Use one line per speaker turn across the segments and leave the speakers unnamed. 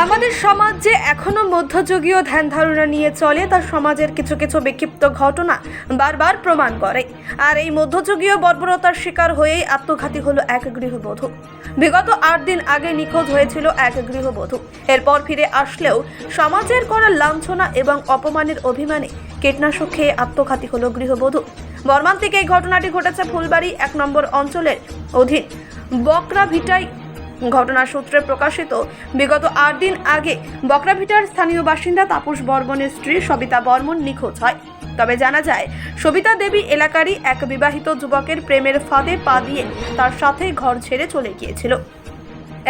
আমাদের সমাজ যে এখনো মধ্যযুগীয় ধ্যান ধারণা নিয়ে চলে তা সমাজের কিছু কিছু বিক্ষিপ্ত ঘটনা বারবার প্রমাণ করে। আর এই মধ্যযুগীয় বর্বরতার শিকার হয়েই আত্মঘাতী হলো এক গৃহবধূ। বিগত 8 দিন আগে নিখোঁজ হয়েছিল এক গৃহবধূ। এরপর ফিরে আসলেও সমাজের করা লাঞ্ছনা এবং অপমানের অভিমানে কীটনাশক খেয়ে আত্মঘাতী হলো গৃহবধূ। মর্মান্তিক এই ঘটনাটি ঘটেছে ফুলবাড়ি 1 নম্বর অঞ্চলের অধীন বকরাভিটায়। ঘটনার সূত্রে প্রকাশিত, বিগত 8 দিন আগে বকরাভিটার স্থানীয় বাসিন্দা তাপস বর্মনের স্ত্রী সবিতা বর্মন নিখোঁজ হয়। তবে জানা যায়, সবিতা দেবী এলাকারই এক বিবাহিত যুবকের প্রেমের ফাঁদে পা দিয়ে তার সাথে ঘর ছেড়ে চলে গিয়েছিল।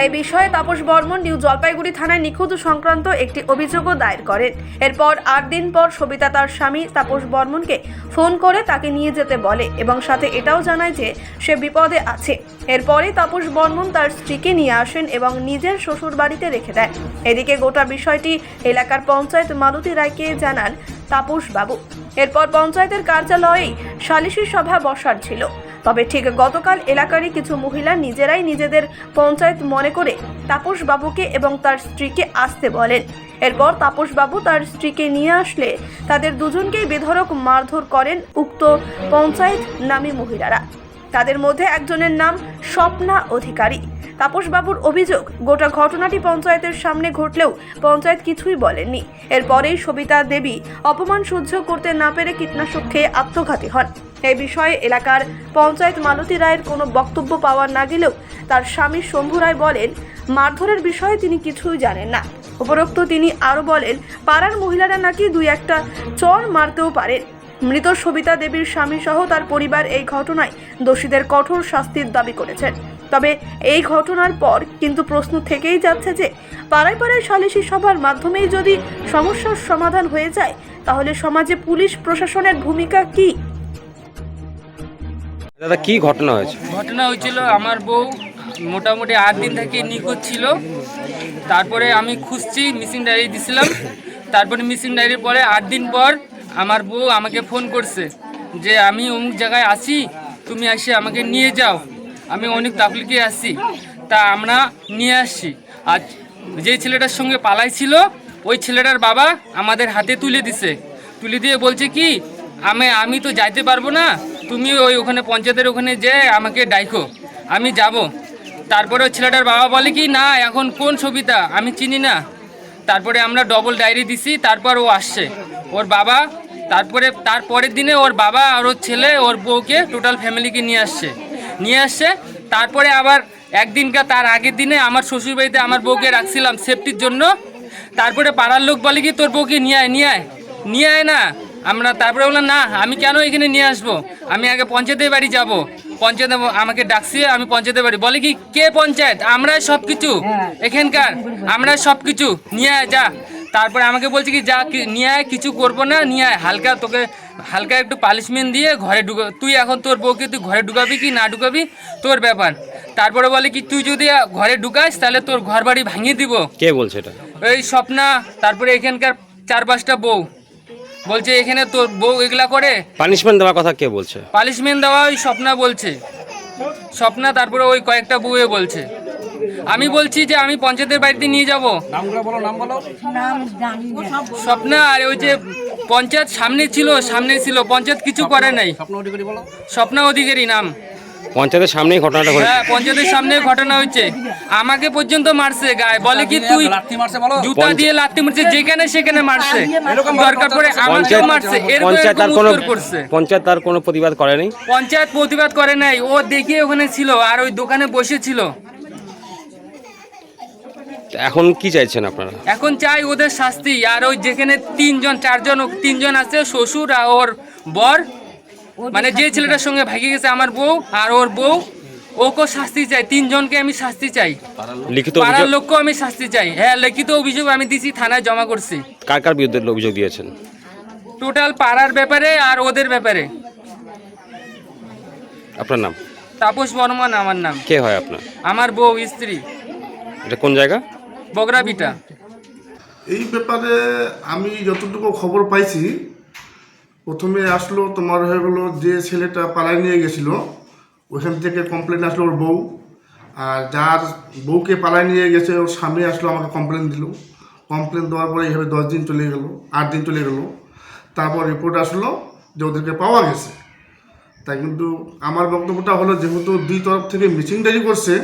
এই বিষয়ে তাপস বর্মন নিউ জলপাইগুড়ি থানায় নিখোঁজ সংক্রান্ত একটি অভিযোগও দায়ের করেন। এরপর 8 দিন পর সবিতা তার স্বামী তাপস বর্মনকে ফোন করে তাকে নিয়ে যেতে বলে এবং সাথে এটাও জানায় যে সে বিপদে আছে। এরপরে তাপস বর্মন তার স্ত্রীকে নিয়ে আসেন এবং নিজের শ্বশুর বাড়িতে রেখে দেন। এদিকে গোটা বিষয়টি এলাকার পঞ্চায়েত মালতী রায়কে জানান তাপস বাবু। এরপর পঞ্চায়েতের কার্যালয়েই সালিশি সভা বসার ছিল। তবে ঠিক গতকাল এলাকারই কিছু মহিলা নিজেরাই নিজেদের পঞ্চায়েত মনে করে তাপস বাবুকে এবং তার স্ত্রীকে আসতে বলেন। এরপর তাপস বাবু তার স্ত্রীকে নিয়ে আসলে তাদের দুজনকেই বেধড়ক মারধর করেন উক্ত পঞ্চায়েত নামী মহিলারা। তাদের মধ্যে একজনের নাম স্বপ্না অধিকারী। তাপস বাবুর অভিযোগ, গোটা ঘটনাটি পঞ্চায়েতের সামনে ঘটলেও পঞ্চায়েত কিছুই বলেননি। এরপরেই সবিতা দেবী অপমান সহ্য করতে না পেরে কীটনাশক খেয়ে আত্মঘাতী হন। এই বিষয়ে এলাকার পঞ্চায়েত মালতী রায়ের কোনো বক্তব্য পাওয়া না গেলেও তার স্বামী শম্ভু রায় বলেন, মারধরের বিষয়ে তিনি কিছুই জানেন না। উপরোক্ত তিনি আরও বলেন, পাড়ার মহিলারা নাকি 2-1টা চড় মারতেও পারেন। মৃত সবিতা দেবীর স্বামী সহ তার পরিবার এই ঘটনায় দোষীদের কঠোর শাস্তির দাবি করেছেন। তবে এই ঘটনার পর কিন্তু প্রশ্ন থেকেই যাচ্ছে যে পাড়ায় পাড়ায় সালিশি সভার মাধ্যমেই যদি সমস্যার সমাধান হয়ে যায়, তাহলে সমাজে পুলিশ প্রশাসনের ভূমিকা কি?
দাদা, কি ঘটনা হয়েছে?
ঘটনা হয়েছিল, আমার বউ মোটামুটি 8 দিন থেকে নিখোঁজ ছিল। তারপরে আমি খুঁজছি, মিসিং ডায়েরি দিছিলাম। তারপরে মিসিং ডায়েরির পরে 8 দিন পর আমার বউ আমাকে ফোন করছে যে আমি অমুক জায়গায় আছি, তুমি এসে আমাকে নিয়ে যাও। আমি অনেক তাকলিফে আসছি, তা আমরা নিয়ে আসছি। আর যে ছেলেটার সঙ্গে পালাইছিল ওই ছেলেটার বাবা আমাদের হাতে তুলে দিয়ে বলছে কি, আমি তো যাইতে পারবো না, তুমি ওখানে পঞ্চায়েতের ওখানে যে আমাকে ডাইকো, আমি যাব। তারপরে ওই ছেলেটার বাবা বলে কি, না এখন কোন সবিতা আমি চিনি না। তারপরে আমরা ডবল ডায়েরি দিছি, তারপর ও আসছে ওর বাবা। তারপরের দিনে ওর বাবা আর ওর ছেলে ওর বউকে টোটাল ফ্যামিলিকে নিয়ে আসছে। তারপরে আবার তার আগের দিনে আমার শ্বশুরবাড়িতে আমার বউকে রাখছিলাম সেফটির জন্য। তারপরে পাড়ার লোক বলে কি, তোর বউকে নিয়ে আয় না। আমরা তারপরে বললাম, না আমি কেন এখানে নিয়ে আসবো, আমি আগে পঞ্চায়েতের বাড়ি যাব। পঞ্চায়েত আমাকে ডাকছি, আমি পঞ্চায়েতের বাড়ি। বলে কি, কে পঞ্চায়েত, আমরাই সব কিছু এখানকার, আমরা সব কিছু নিয়ে আয় যা। তারপরে আমাকে বলছে কি, যা নিয়ে আয়, কিছু করবো না, নিয়ে আয়, হালকা একটু পানিশমেন্ট দিয়ে ঘরে তুই এখন তোর বউকে তুই ঘরে ঢুকাবি কি না ঢুকাবি তোর ব্যাপার। তারপরে বলে কি, তুই যদি ঘরে ঢুকাস তাহলে তোর ঘর বাড়ি ভাঙিয়ে দিব।
কে বলছে এটা?
এই স্বপ্না। তারপরে এখানকার 4-5টা বউ বলছে এখানে তোর বউ এগুলা করে।
পানিশমেন্ট দেওয়ার কথা কে বলছে?
পানিশমেন্ট দেওয়া ওই স্বপ্না বলছে, স্বপ্না। তারপরে ওই কয়েকটা বউয়ে বলছে। আমি বলছি যে আমি পঞ্চায়েতের বাড়িতে নিয়ে যাব। স্বপ্না আর ওই যে পঞ্চায়েত সামনে ছিল, পঞ্চায়েত কিছু করে নাই। স্বপ্না অধিকারী নাম।
পঞ্চায়েতের সামনেই ঘটনাটা ঘটেছে?
হ্যাঁ, পঞ্চায়েতের সামনে ঘটনা হয়েছে। আমাকে পর্যন্ত মারছে গায়ে, বলে কি তুই জুতা দিয়ে লাথি মারছে, যেখানে সেখানে মারছে, দরকার পড়ে আমাকেও মারছে।
পঞ্চায়েত তার কোনো প্রতিবাদ করেনি?
পঞ্চায়েত প্রতিবাদ করে নাই, ও দেখিয়ে ওখানে ছিল আর ওই দোকানে বসেছিল।
এখন কি চাইছেন আপনারা?
এখন চাই ওদের শাস্তি। আর ওই যেখানে 3জন আছে, শ্বশুর আর ওর বর, মানে যে ছেলেটার সঙ্গে ভাগি গেছে আমার বউ আর ওর বউ, ওকে শাস্তি চাই। 3জনকে আমি শাস্তি চাই, পাড়ার লোককেও আমি শাস্তি চাই। হ্যাঁ, লিখিত অভিযোগ আমি দিছি, থানায় জমা করছি।
কার বিরুদ্ধে অভিযোগ দিয়েছেন?
টোটাল পাড়ার ব্যাপারে আর ওদের ব্যাপারে।
আপনার নাম?
তাপস বর্মন আমার নাম।
কে হয় আপনার?
আমার বউ স্ত্রী।
এটা কোন জায়গা?
বকরাভিটা।
এই ব্যাপারে আমি যতটুকু খবর পাইছি, প্রথমে আসলো হয়ে গেলো যে ছেলেটা পালায় নিয়ে গেছিলো, ওইখান থেকে কমপ্লেন আসলো ওর বউ। আর যার বউকে পালায় নিয়ে গেছে ওর স্বামী আসলো, আমাকে কমপ্লেন দিল। কমপ্লেন দেওয়ার পরে এইভাবে 10 দিন চলে গেল, 8 দিন চলে গেল। তারপর রিপোর্ট আসলো যে ওদেরকে পাওয়া গেছে। তাই কিন্তু আমার বক্তব্যটা হলো, যেহেতু দুই তরফ থেকে মিসিং ডায়েরি করছে,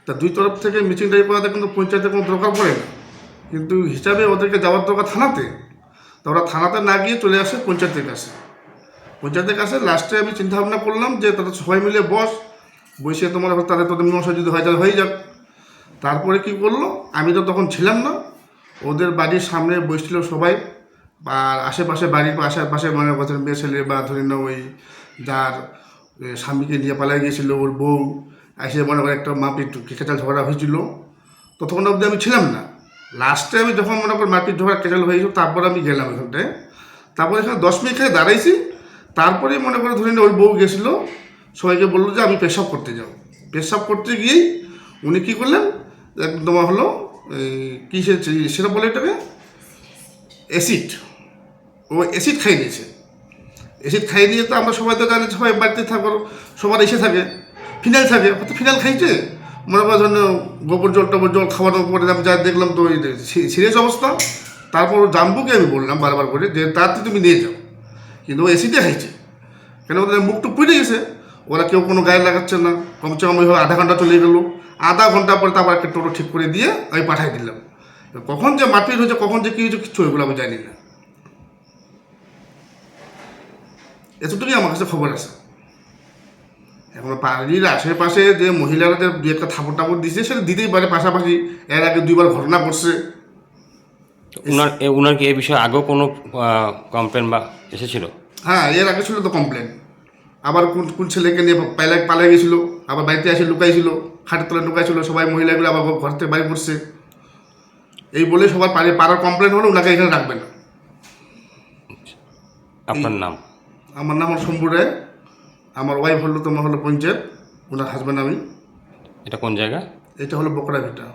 তা দুই তরফ থেকে মিসিং ডায়েরি করাতে কিন্তু পঞ্চায়েতের কোনো দরকার পড়ে না। কিন্তু হিসাবে ওদেরকে যাওয়ার দরকার থানাতে, তা ওরা থানাতে না গিয়ে চলে আসে পঞ্চায়েতের কাছে। পঞ্চায়েতের কাছে লাস্টে আমি চিন্তা ভাবনা করলাম যে তাদের সবাই মিলে বসে তোমার তোদের মীমাংসা যদি হয় তাহলে হয়ে যাক। তারপরে কি করলো, আমি তো তখন ছিলাম না, ওদের বাড়ির সামনে বসছিল সবাই। আর আশেপাশে বাড়ির আশেপাশে মনে করছেন মেয়ে ছেলে বা ধরে না ওই যার স্বামীকে নিয়ে পালিয়ে গিয়েছিল ওর বউ এসে মনে করে একটা মারপিট কেঁচাল ঝগড়া হয়েছিল। ততক্ষণ অবধি আমি ছিলাম না। লাস্টে আমি যখন মনে করি মারপিট ঝগড়া কেঁচাল হয়েছিল, তারপর আমি গেলাম এখানটায়। তারপরে এখানে 10 মিনিট খেয়ে দাঁড়াইছি। তারপরে মনে করে ধরে ওর বউ গেছিলো, সবাইকে বললো যে আমি পেশাব করতে যাও। পেশাব করতে গিয়েই উনি কী করলেন, একদম হলো কী সেটা বলে এটাকে অ্যাসিড। ও অ্যাসিড খাইয়ে দিয়েছে। অ্যাসিড খাইয়ে দিয়ে তো আমরা সবাই তো জানি, সবাই বাড়িতে থাকো, সবার এসে থাকে, ফিনাইল থাকে, হয়তো ফিনাইল খাইছে মনে করার জন্য। গোবর জল খাওয়ানোর পরে আমি যা দেখলাম তো সিরিয়াস অবস্থা। তারপর জাম্বুকে আমি বললাম বারবার করে যে তাড়াতাড়ি তুমি নিয়ে যাও, কিন্তু ও অ্যাসিডে খাইছে। কেন ওদের মুখটুক পুড়ে গেছে, ওরা কেউ কোনো গায়ে লাগাচ্ছে না। কমসে কম ওইভাবে আধা ঘন্টা চলে গেলো। আধা ঘন্টা পরে তারপর একটা টোটো ঠিক করে দিয়ে আমি পাঠাই দিলাম। কখন যে মারপিট হয়েছে, কখন যে কী হয়েছে, কিচ্ছু এগুলো আমি জানি না। এতটুকুই আমার কাছে খবর আছে। এখন বাড়ির আশেপাশে যে মহিলারা যে দু একটা থাপড় দিচ্ছে, সেটা দিতেই পারে। পাশাপাশি এর আগে 2বার ঘটনা ঘটছে।
উনার কি এই বিষয়ে আগেও কোনো কমপ্লেন বা এসেছিল?
হ্যাঁ, এর আগে ছিল তো কমপ্লেন। আবার কোন ছেলেকে নিয়ে পালিয়ে গেছিলো, আবার বাড়িতে এসে লুকাইছিল, খাটের তলে লুকাইছিল। সবাই মহিলাগুলো আবার ঘর থেকে বাড়ি করছে। এই বলে সবার পাড়ার কমপ্লেন হলো ওনাকে এখানে রাখবে না।
আপনার নাম?
আমার নাম হলো শম্ভু রায়। আমার ওয়াইফ হলো তোমার হলো পঞ্চায়েত, ওনার হাজব্যান্ড আমি।
এটা কোন জায়গা?
এটা হলো বকড়া ভিটা।